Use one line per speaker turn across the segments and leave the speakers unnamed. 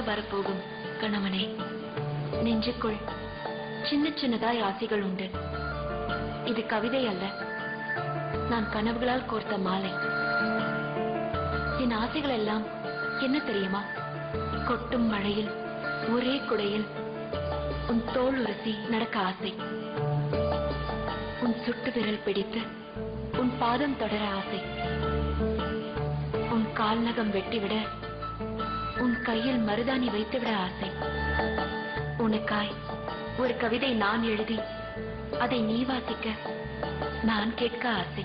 வரப்போகும் கணவனே, நெஞ்சுக்குள் சின்ன சின்னதாய் ஆசைகள் உண்டு. இது கவிதை அல்ல, நான் கனவுகளால் கோர்த்த மாலை. என் ஆசைகள் எல்லாம் என்ன தெரியுமா? கொட்டும் மழையில் ஒரே குடையில் உன் தோள் உரசி நடக்க ஆசை, உன் சுட்டு விரல் பிடித்து உன் பாதம் தொடர ஆசை, உன் கால் நகம் வெட்டிவிட உன் கையில் மருதாணி வைத்துவிட ஆசை. உனக்காய் ஒரு கவிதை நான் எழுதி அதை நீ வாசிக்க நான் கேட்க ஆசை.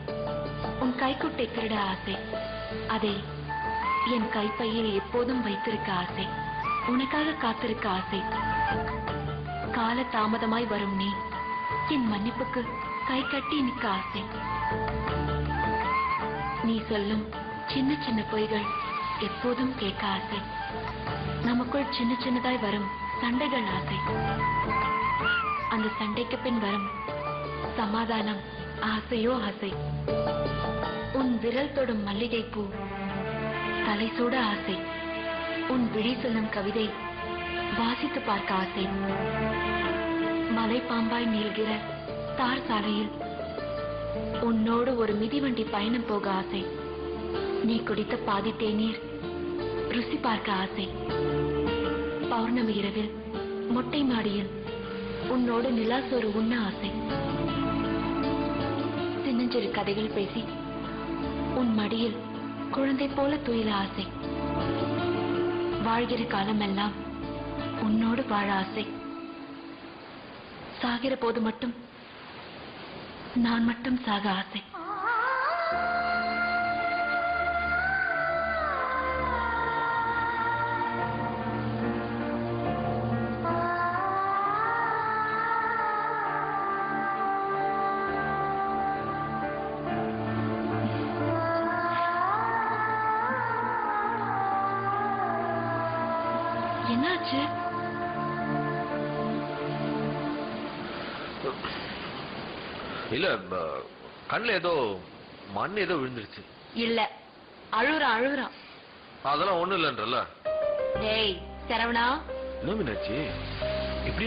உன் கைக்குட்டை திருட ஆசை, அதை என் கைப்பையில் எப்போதும் வைத்திருக்க ஆசை. உனக்காக காத்திருக்க ஆசை. கால தாமதமாய் வரும் நீ என் மன்னிப்புக்கு கை கட்டி நிற்க ஆசை. நீ சொல்லும் சின்ன சின்ன பொய்கள் எப்போதும் கேட்க ஆசை. நமக்குள் சின்ன சின்னதாய் வரும் சண்டைகள் ஆசை. அந்த சண்டைக்கு பின் வரும் சமாதானம் ஆசையோ ஆசை. உன் விரல் தொடும் மல்லிகை பூ தலை சூட ஆசை. உன் விழி சொல்லும் கவிதை வாசித்து பார்க்க ஆசை. மலை பாம்பாய் நீள்கிற தார் சாலையில் உன்னோடு ஒரு மிதிவண்டி பயணம் போக ஆசை. நீ குடித்த பாதி தேநீர் ருசி பார்க்க ஆசை. பௌர்ணமி இரவில் மொட்டை மாடியில் உன்னோடு நிலாசோறு உண்ண ஆசை. சின்னஞ்சிறு கதைகள் பேசி உன் மடியில் குழந்தை போல துயில ஆசை. வாழ்கிற காலமெல்லாம் உன்னோடு வாழ ஆசை. சாகிற போது மட்டும் நான் மட்டும் சாக ஆசை. என்னாச்சு?
இல்ல, கண்ணுல ஏதோ மண் ஏதோ விழுந்துருச்சு.
இல்ல, அழுறான்.
அதெல்லாம் ஒண்ணு இல்லன்றல.
டேய் சரவணா,
என்ன மீனாட்சி இப்படி